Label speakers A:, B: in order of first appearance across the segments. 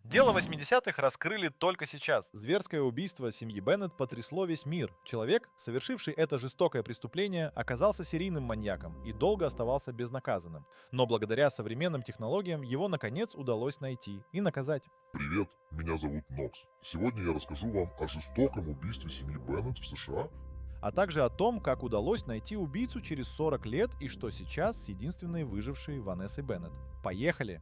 A: Дело 80-х раскрыли только сейчас. Зверское убийство семьи Беннет потрясло весь мир. Человек, совершивший это жестокое преступление, оказался серийным маньяком и долго оставался безнаказанным. Но благодаря современным технологиям его наконец удалось найти и наказать.
B: Привет, меня зовут Нокс. Сегодня я расскажу вам о жестоком убийстве семьи Беннет в США.
A: А также о том, как удалось найти убийцу через 40 лет и что сейчас с единственной выжившей Ванессой Беннет. Поехали!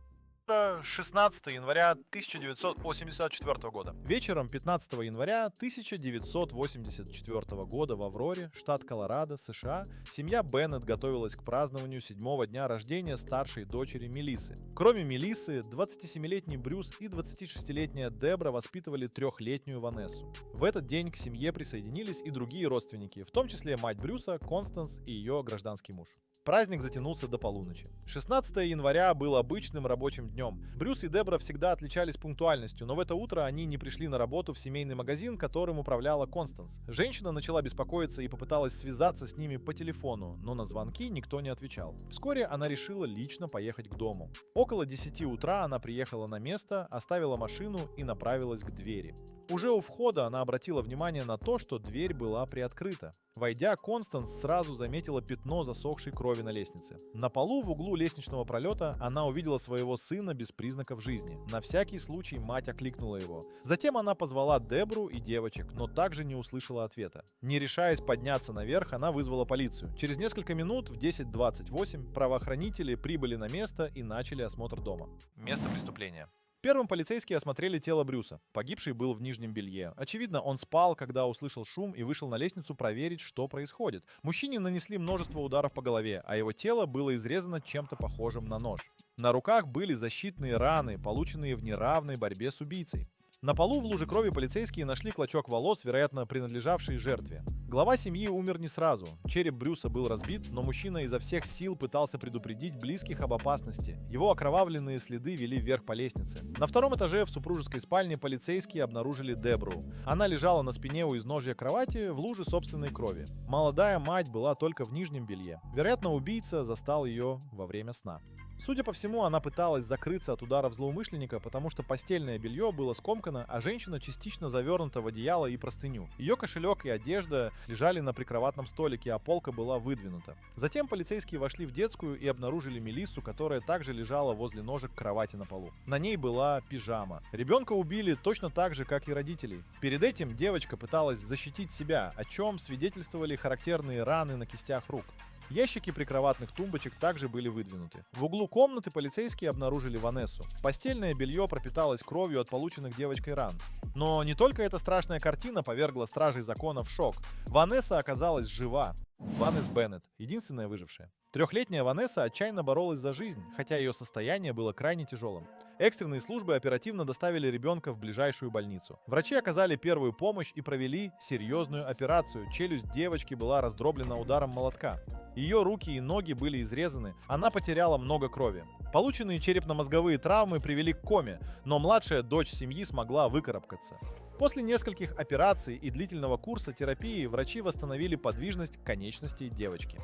A: 16 января 1984 года. Вечером 15 января 1984 года в Авроре, штат Колорадо, США, семья Беннет готовилась к празднованию 7-го дня рождения старшей дочери Мелиссы. Кроме Мелиссы, 27-летний Брюс и 26-летняя Дебра воспитывали 3-летнюю Ванессу. В этот день к семье присоединились и другие родственники, в том числе мать Брюса, Констанс и ее гражданский муж. Праздник затянулся до полуночи. 16 января был обычным рабочим днем. Брюс и Дебра всегда отличались пунктуальностью, но в это утро они не пришли на работу в семейный магазин, которым управляла Констанс. Женщина начала беспокоиться и попыталась связаться с ними по телефону, но на звонки никто не отвечал. Вскоре она решила лично поехать к дому. Около 10 утра она приехала на место, оставила машину и направилась к двери. Уже у входа она обратила внимание на то, что дверь была приоткрыта. Войдя, Констанс сразу заметила пятно засохшей крови на лестнице. На полу в углу лестничного пролета она увидела своего сына без признаков жизни. На всякий случай мать окликнула его. Затем она позвала Дебру и девочек, но также не услышала ответа. Не решаясь подняться наверх, она вызвала полицию. Через несколько минут в 10:28 правоохранители прибыли на место и начали осмотр дома. Место преступления. Первым полицейские осмотрели тело Брюса. Погибший был в нижнем белье. Очевидно, он спал, когда услышал шум и вышел на лестницу проверить, что происходит. Мужчине нанесли множество ударов по голове, а его тело было изрезано чем-то похожим на нож. На руках были защитные раны, полученные в неравной борьбе с убийцей. На полу в луже крови полицейские нашли клочок волос, вероятно, принадлежавший жертве. Глава семьи умер не сразу. Череп Брюса был разбит, но мужчина изо всех сил пытался предупредить близких об опасности. Его окровавленные следы вели вверх по лестнице. На втором этаже в супружеской спальне полицейские обнаружили Дебру. Она лежала на спине у изножья кровати в луже собственной крови. Молодая мать была только в нижнем белье. Вероятно, убийца застал ее во время сна. Судя по всему, она пыталась закрыться от ударов злоумышленника, потому что постельное белье было скомкано, а женщина частично завернута в одеяло и простыню. Ее кошелек и одежда лежали на прикроватном столике, а полка была выдвинута. Затем полицейские вошли в детскую и обнаружили Мелиссу, которая также лежала возле ножек кровати на полу. На ней была пижама. Ребенка убили точно так же, как и родителей. Перед этим девочка пыталась защитить себя, о чем свидетельствовали характерные раны на кистях рук. Ящики прикроватных тумбочек также были выдвинуты. В углу комнаты полицейские обнаружили Ванессу. Постельное белье пропиталось кровью от полученных девочкой ран. Но не только эта страшная картина повергла стражей закона в шок. Ванесса оказалась жива. Ванесс Беннет, единственная выжившая. 3-летняя Ванесса отчаянно боролась за жизнь, хотя ее состояние было крайне тяжелым. Экстренные службы оперативно доставили ребенка в ближайшую больницу. Врачи оказали первую помощь и провели серьезную операцию. Челюсть девочки была раздроблена ударом молотка. Ее руки и ноги были изрезаны, она потеряла много крови. Полученные черепно-мозговые травмы привели к коме, но младшая дочь семьи смогла выкарабкаться. После нескольких операций и длительного курса терапии врачи восстановили подвижность конечностей девочки.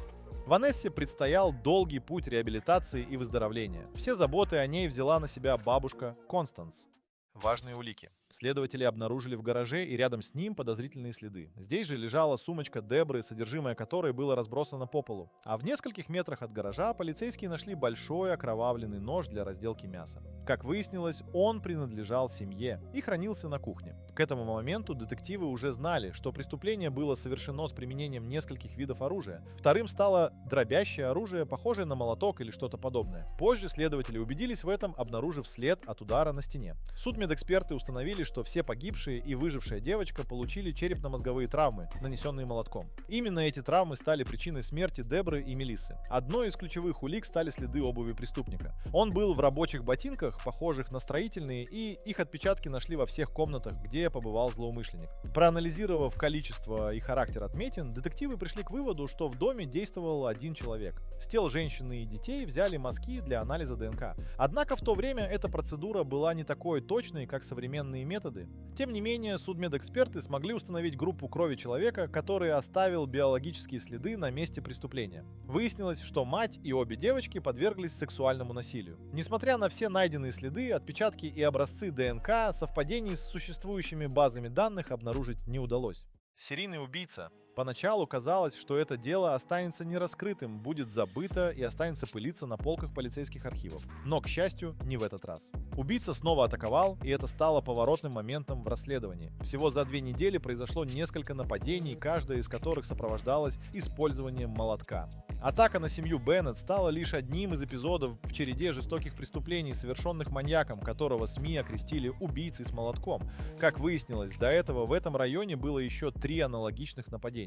A: Ванессе предстоял долгий путь реабилитации и выздоровления. Все заботы о ней взяла на себя бабушка Констанс. Важные улики. Следователи обнаружили в гараже и рядом с ним подозрительные следы. Здесь же лежала сумочка Дебры, содержимое которой было разбросано по полу. А в нескольких метрах от гаража полицейские нашли большой окровавленный нож для разделки мяса. Как выяснилось, он принадлежал семье и хранился на кухне. К этому моменту детективы уже знали, что преступление было совершено с применением нескольких видов оружия. Вторым стало дробящее оружие, похожее на молоток или что-то подобное. Позже следователи убедились в этом, обнаружив след от удара на стене. Судмедэксперты установили, что все погибшие и выжившая девочка получили черепно-мозговые травмы, нанесенные молотком. Именно эти травмы стали причиной смерти Дебры и Мелиссы. Одной из ключевых улик стали следы обуви преступника. Он был в рабочих ботинках, похожих на строительные, и их отпечатки нашли во всех комнатах, где побывал злоумышленник. Проанализировав количество и характер отметин, детективы пришли к выводу, что в доме действовал один человек. С тел женщины и детей взяли мазки для анализа ДНК. Однако в то время эта процедура была не такой точной, как современные традиционные методы. Тем не менее, судмедэксперты смогли установить группу крови человека, который оставил биологические следы на месте преступления. Выяснилось, что мать и обе девочки подверглись сексуальному насилию. Несмотря на все найденные следы, отпечатки и образцы ДНК, совпадений с существующими базами данных обнаружить не удалось. Серийный убийца. Поначалу казалось, что это дело останется нераскрытым, будет забыто и останется пылиться на полках полицейских архивов. Но, к счастью, не в этот раз. Убийца снова атаковал, и это стало поворотным моментом в расследовании. Всего за 2 недели произошло несколько нападений, каждое из которых сопровождалось использованием молотка. Атака на семью Беннет стала лишь одним из эпизодов в череде жестоких преступлений, совершенных маньяком, которого СМИ окрестили убийцей с молотком. Как выяснилось, до этого в этом районе было еще 3 аналогичных нападения.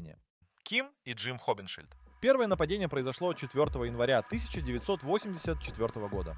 A: Ким и Джим Хоббиншильд. Первое нападение произошло 4 января 1984 года.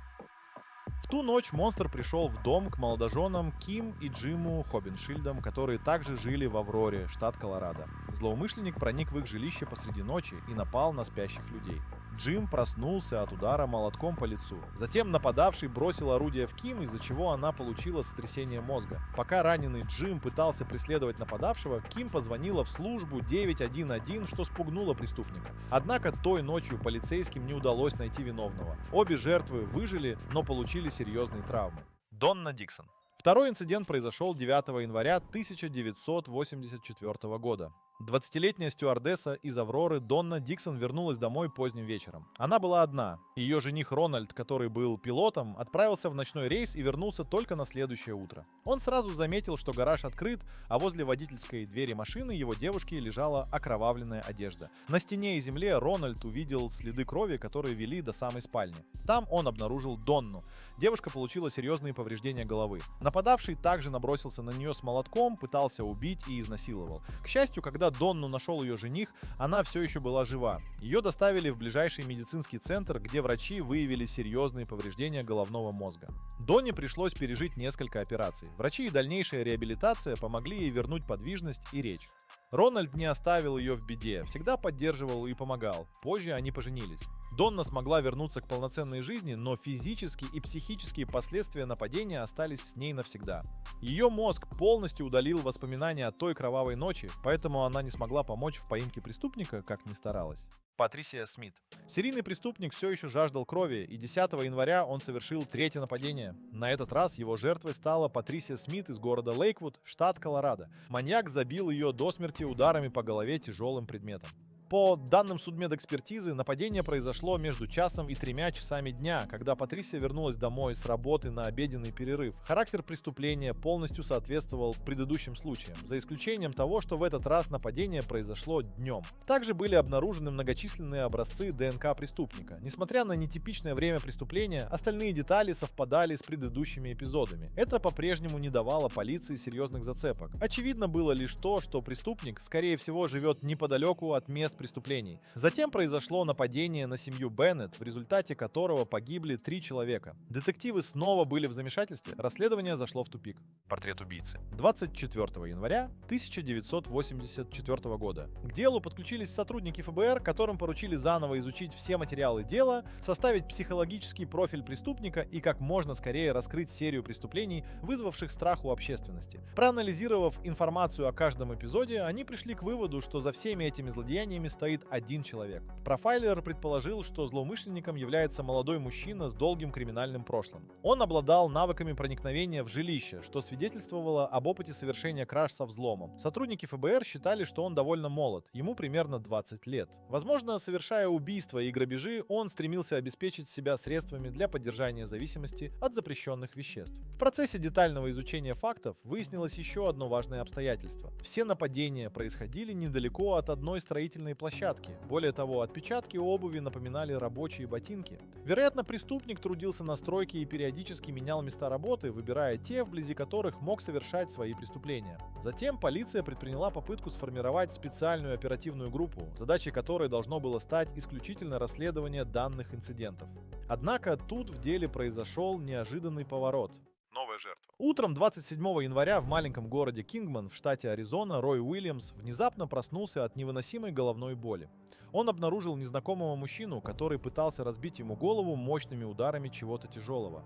A: В ту ночь монстр пришел в дом к молодоженам Ким и Джиму Хоббиншильдам, которые также жили в Авроре, штат Колорадо. Злоумышленник проник в их жилище посреди ночи и напал на спящих людей. Джим проснулся от удара молотком по лицу. Затем нападавший бросил орудие в Ким, из-за чего она получила сотрясение мозга. Пока раненый Джим пытался преследовать нападавшего, Ким позвонила в службу 911, что спугнуло преступника. Однако той ночью полицейским не удалось найти виновного. Обе жертвы выжили, но получили серьезные травмы. Донна Диксон. Второй инцидент произошел 9 января 1984 года. 20-летняя стюардесса из Авроры Донна Диксон вернулась домой поздним вечером. Она была одна. Ее жених Рональд, который был пилотом, отправился в ночной рейс и вернулся только на следующее утро. Он сразу заметил, что гараж открыт, а возле водительской двери машины его девушки лежала окровавленная одежда. На стене и земле Рональд увидел следы крови, которые вели до самой спальни. Там он обнаружил Донну. Девушка получила серьезные повреждения головы. Нападавший также набросился на нее с молотком, пытался убить и изнасиловал. К счастью, когда Донну нашел ее жених, она все еще была жива. Ее доставили в ближайший медицинский центр, где врачи выявили серьезные повреждения головного мозга. Донне пришлось пережить несколько операций. Врачи и дальнейшая реабилитация помогли ей вернуть подвижность и речь. Рональд не оставил ее в беде, всегда поддерживал и помогал. Позже они поженились. Донна смогла вернуться к полноценной жизни, но физические и психические последствия нападения остались с ней навсегда. Ее мозг полностью удалил воспоминания о той кровавой ночи, поэтому она не смогла помочь в поимке преступника, как ни старалась. Патрисия Смит. Серийный преступник все еще жаждал крови, и 10 января он совершил 3-е нападение. На этот раз его жертвой стала Патрисия Смит из города Лейквуд, штат Колорадо. Маньяк забил ее до смерти ударами по голове тяжелым предметом. По данным судмедэкспертизы, нападение произошло между 1 и 3 часами дня, когда Патрисия вернулась домой с работы на обеденный перерыв. Характер преступления полностью соответствовал предыдущим случаям, за исключением того, что в этот раз нападение произошло днем. Также были обнаружены многочисленные образцы ДНК преступника. Несмотря на нетипичное время преступления, остальные детали совпадали с предыдущими эпизодами. Это по-прежнему не давало полиции серьезных зацепок. Очевидно было лишь то, что преступник, скорее всего, живет неподалеку от мест преступлений. Затем произошло нападение на семью Беннет, в результате которого погибли 3 человека. Детективы снова были в замешательстве, расследование зашло в тупик. Портрет убийцы. 24 января 1984 года. К делу подключились сотрудники ФБР, которым поручили заново изучить все материалы дела, составить психологический профиль преступника и как можно скорее раскрыть серию преступлений, вызвавших страх у общественности. Проанализировав информацию о каждом эпизоде, они пришли к выводу, что за всеми этими злодеяниями стоит один человек. Профайлер предположил, что злоумышленником является молодой мужчина с долгим криминальным прошлым. Он обладал навыками проникновения в жилище, что свидетельствовало об опыте совершения краж со взломом. Сотрудники ФБР считали, что он довольно молод, ему примерно 20 лет. Возможно, совершая убийства и грабежи, он стремился обеспечить себя средствами для поддержания зависимости от запрещенных веществ. В процессе детального изучения фактов выяснилось еще одно важное обстоятельство. Все нападения происходили недалеко от одной строительной площадки. Более того, отпечатки обуви напоминали рабочие ботинки. Вероятно, преступник трудился на стройке и периодически менял места работы, выбирая те, вблизи которых мог совершать свои преступления. Затем полиция предприняла попытку сформировать специальную оперативную группу, задачей которой должно было стать исключительно расследование данных инцидентов. Однако тут в деле произошел неожиданный поворот. Новая жертва. Утром 27 января в маленьком городе Кингман в штате Аризона Рой Уильямс внезапно проснулся от невыносимой головной боли. Он обнаружил незнакомого мужчину, который пытался разбить ему голову мощными ударами чего-то тяжелого.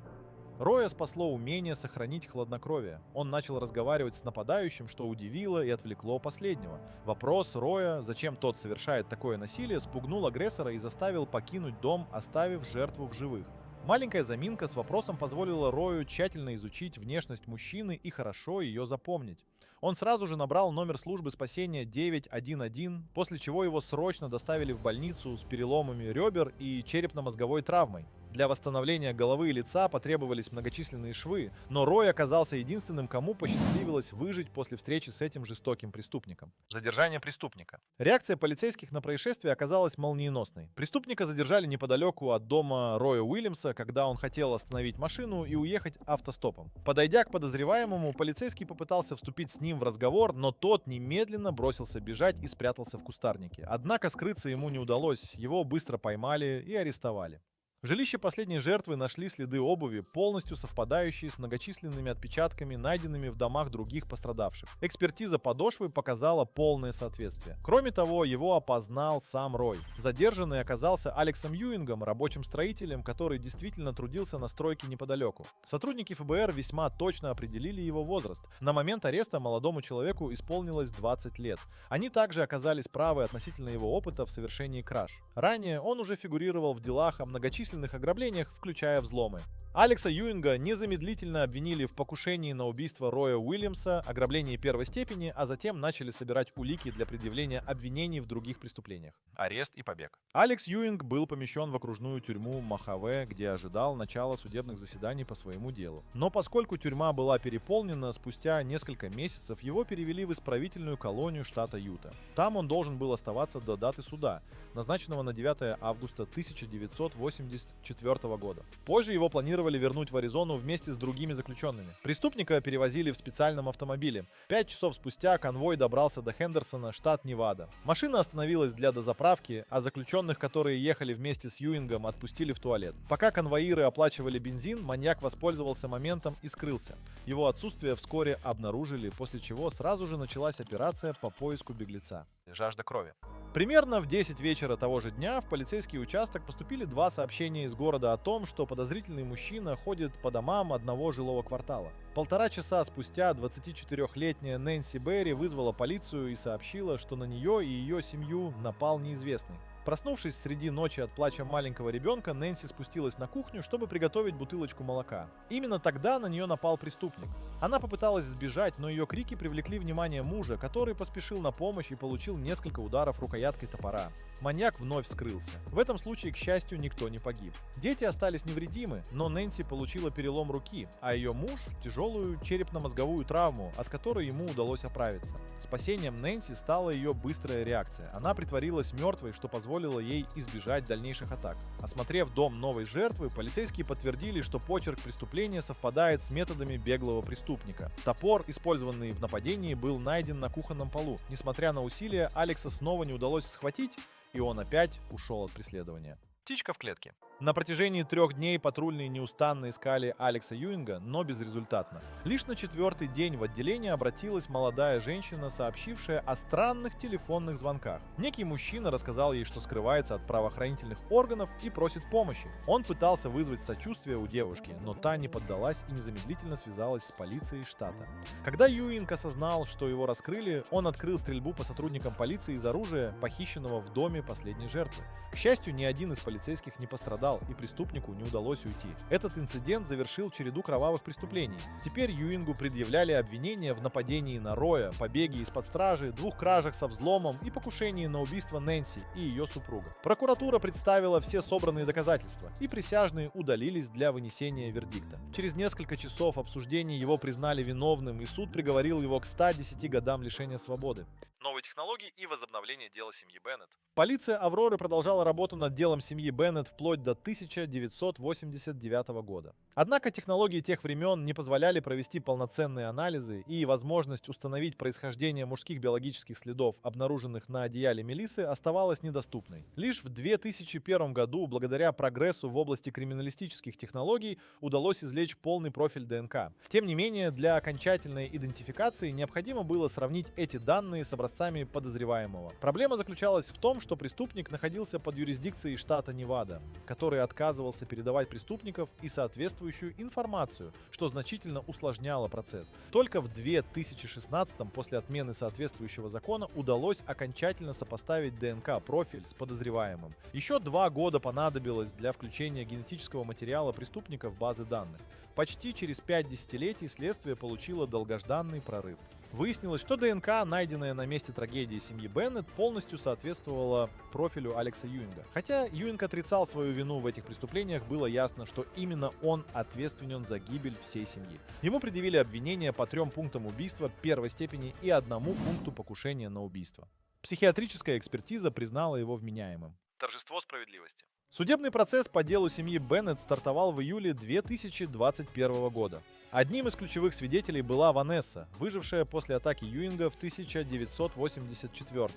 A: Роя спасло умение сохранить хладнокровие. Он начал разговаривать с нападающим, что удивило и отвлекло последнего. Вопрос Роя, зачем тот совершает такое насилие, спугнул агрессора и заставил покинуть дом, оставив жертву в живых. Маленькая заминка с вопросом позволила Рою тщательно изучить внешность мужчины и хорошо ее запомнить. Он сразу же набрал номер службы спасения 911, после чего его срочно доставили в больницу с переломами ребер и черепно-мозговой травмой. Для восстановления головы и лица потребовались многочисленные швы, но Рой оказался единственным, кому посчастливилось выжить после встречи с этим жестоким преступником. Задержание преступника. Реакция полицейских на происшествие оказалась молниеносной. Преступника задержали неподалеку от дома Роя Уильямса, когда он хотел остановить машину и уехать автостопом. Подойдя к подозреваемому, полицейский попытался вступить с ним в разговор, но тот немедленно бросился бежать и спрятался в кустарнике. Однако скрыться ему не удалось, его быстро поймали и арестовали. В жилище последней жертвы нашли следы обуви, полностью совпадающие с многочисленными отпечатками, найденными в домах других пострадавших. Экспертиза подошвы показала полное соответствие. Кроме того, его опознал сам Рой. Задержанный оказался Алексом Юингом, рабочим строителем, который действительно трудился на стройке неподалеку. Сотрудники ФБР весьма точно определили его возраст. На момент ареста молодому человеку исполнилось 20 лет. Они также оказались правы относительно его опыта в совершении краж. Ранее он уже фигурировал в делах о многочисленных ограблениях, включая взломы. Алекса Юинга незамедлительно обвинили в покушении на убийство Роя Уильямса, ограблении первой степени, а затем начали собирать улики для предъявления обвинений в других преступлениях. Арест и побег. Алекс Юинг был помещен в окружную тюрьму Мохаве, где ожидал начала судебных заседаний по своему делу. Но поскольку тюрьма была переполнена, спустя несколько месяцев его перевели в исправительную колонию штата Юта. Там он должен был оставаться до даты суда, назначенного на 9 августа 1984 года. Позже его планировали вернуть в Аризону вместе с другими заключенными. Преступника перевозили в специальном автомобиле. 5 часов спустя конвой добрался до Хендерсона, штат Невада. Машина остановилась для дозаправки, а заключенных, которые ехали вместе с Юингом, отпустили в туалет. Пока конвоиры оплачивали бензин, маньяк воспользовался моментом и скрылся. Его отсутствие вскоре обнаружили, после чего сразу же началась операция по поиску беглеца. Жажда крови. Примерно в 10 вечера того же дня в полицейский участок поступили 2 сообщения из города о том, что подозрительный мужчина ходит по домам одного жилого квартала. 1,5 часа спустя 24-летняя Нэнси Берри вызвала полицию и сообщила, что на нее и ее семью напал неизвестный. Проснувшись среди ночи от плача маленького ребенка, Нэнси спустилась на кухню, чтобы приготовить бутылочку молока. Именно тогда на нее напал преступник. Она попыталась сбежать, но ее крики привлекли внимание мужа, который поспешил на помощь и получил несколько ударов рукояткой топора. Маньяк вновь скрылся. В этом случае, к счастью, никто не погиб. Дети остались невредимы, но Нэнси получила перелом руки, а ее муж – тяжелую черепно-мозговую травму, от которой ему удалось оправиться. Спасением Нэнси стала ее быстрая реакция. Она притворилась мертвой, что позволило ей избежать дальнейших атак. Осмотрев дом новой жертвы, полицейские подтвердили, что почерк преступления совпадает с методами беглого преступника. Топор, использованный в нападении, был найден на кухонном полу. Несмотря на усилия, Алекса снова не удалось схватить, и он опять ушел от преследования. Птичка в клетке. На протяжении 3 дней патрульные неустанно искали Алекса Юинга, но безрезультатно. Лишь на 4-й день в отделение обратилась молодая женщина, сообщившая о странных телефонных звонках. Некий мужчина рассказал ей, что скрывается от правоохранительных органов и просит помощи. Он пытался вызвать сочувствие у девушки, но та не поддалась и незамедлительно связалась с полицией штата. Когда Юинг осознал, что его раскрыли, он открыл стрельбу по сотрудникам полиции из оружия, похищенного в доме последней жертвы. К счастью, ни один из полицейских не пострадал, и преступнику не удалось уйти. Этот инцидент завершил череду кровавых преступлений. Теперь Юингу предъявляли обвинения в нападении на Роя, побеге из-под стражи, 2 кражах со взломом и покушении на убийство Нэнси и ее супруга. Прокуратура представила все собранные доказательства, и присяжные удалились для вынесения вердикта. Через несколько часов обсуждений его признали виновным, и суд приговорил его к 110 годам лишения свободы. Новые технологии и возобновление дела семьи Беннет. Полиция Авроры продолжала работу над делом семьи Беннет вплоть до 1989 года. Однако технологии тех времен не позволяли провести полноценные анализы, и возможность установить происхождение мужских биологических следов, обнаруженных на одеяле Мелиссы, оставалась недоступной. Лишь в 2001 году, благодаря прогрессу в области криминалистических технологий, удалось извлечь полный профиль ДНК. Тем не менее, для окончательной идентификации необходимо было сравнить эти данные с образцами образцами подозреваемого. Проблема заключалась в том, что преступник находился под юрисдикцией штата Невада, который отказывался передавать преступников и соответствующую информацию, что значительно усложняло процесс. Только в 2016 после отмены соответствующего закона удалось окончательно сопоставить ДНК-профиль с подозреваемым. Еще 2 года понадобилось для включения генетического материала преступника в базы данных. Почти через 5 десятилетий следствие получило долгожданный прорыв. Выяснилось, что ДНК, найденная на месте трагедии семьи Беннет, полностью соответствовала профилю Алекса Юинга. Хотя Юинг отрицал свою вину в этих преступлениях, было ясно, что именно он ответственен за гибель всей семьи. Ему предъявили обвинения по 3 пунктам убийства первой степени и 1 пункту покушения на убийство. Психиатрическая экспертиза признала его вменяемым. Торжество справедливости. Судебный процесс по делу семьи Беннет стартовал в июле 2021 года. Одним из ключевых свидетелей была Ванесса, выжившая после атаки Юинга в 1984.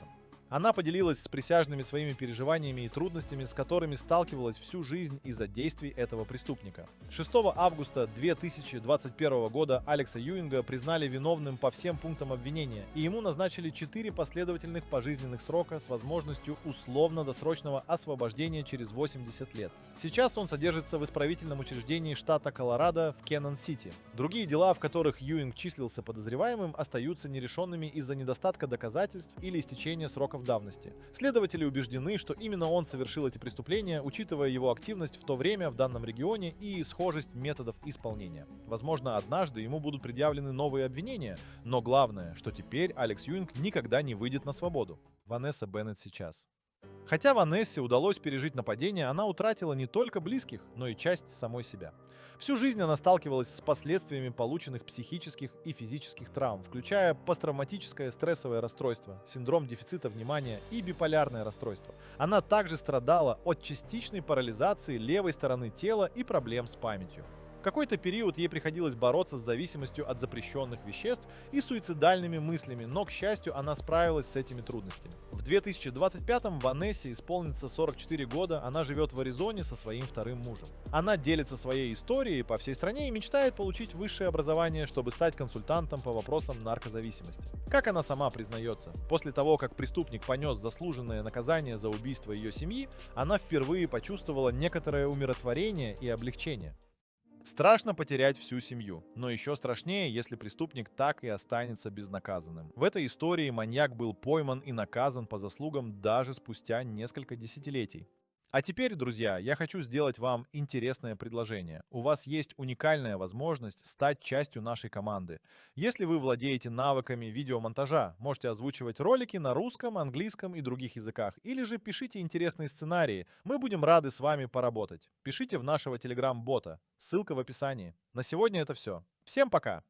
A: Она поделилась с присяжными своими переживаниями и трудностями, с которыми сталкивалась всю жизнь из-за действий этого преступника. 6 августа 2021 года Алекса Юинга признали виновным по всем пунктам обвинения, и ему назначили 4 последовательных пожизненных срока с возможностью условно-досрочного освобождения через 80 лет. Сейчас он содержится в исправительном учреждении штата Колорадо в Кеннон-Сити. Другие дела, в которых Юинг числился подозреваемым, остаются нерешенными из-за недостатка доказательств или истечения срока давности. Следователи убеждены, что именно он совершил эти преступления, учитывая его активность в то время в данном регионе и схожесть методов исполнения. Возможно, однажды ему будут предъявлены новые обвинения, но главное, что теперь Алекс Юинг никогда не выйдет на свободу. Ванесса Беннет сейчас. Хотя Ванессе удалось пережить нападение, она утратила не только близких, но и часть самой себя. Всю жизнь она сталкивалась с последствиями полученных психических и физических травм, включая посттравматическое стрессовое расстройство, синдром дефицита внимания и биполярное расстройство. Она также страдала от частичной парализации левой стороны тела и проблем с памятью. В какой-то период ей приходилось бороться с зависимостью от запрещенных веществ и суицидальными мыслями, но, к счастью, она справилась с этим трудностями. В 2025-м Ванессе исполнится 44 года, она живет в Аризоне со своим вторым мужем. Она делится своей историей по всей стране и мечтает получить высшее образование, чтобы стать консультантом по вопросам наркозависимости. Как она сама признается, после того, как преступник понес заслуженное наказание за убийство ее семьи, она впервые почувствовала некоторое умиротворение и облегчение. Страшно потерять всю семью, но еще страшнее, если преступник так и останется безнаказанным. В этой истории маньяк был пойман и наказан по заслугам даже спустя несколько десятилетий. А теперь, друзья, я хочу сделать вам интересное предложение. У вас есть уникальная возможность стать частью нашей команды. Если вы владеете навыками видеомонтажа, можете озвучивать ролики на русском, английском и других языках, или же пишите интересные сценарии. Мы будем рады с вами поработать. Пишите в нашего телеграм-бота. Ссылка в описании. На сегодня это все. Всем пока!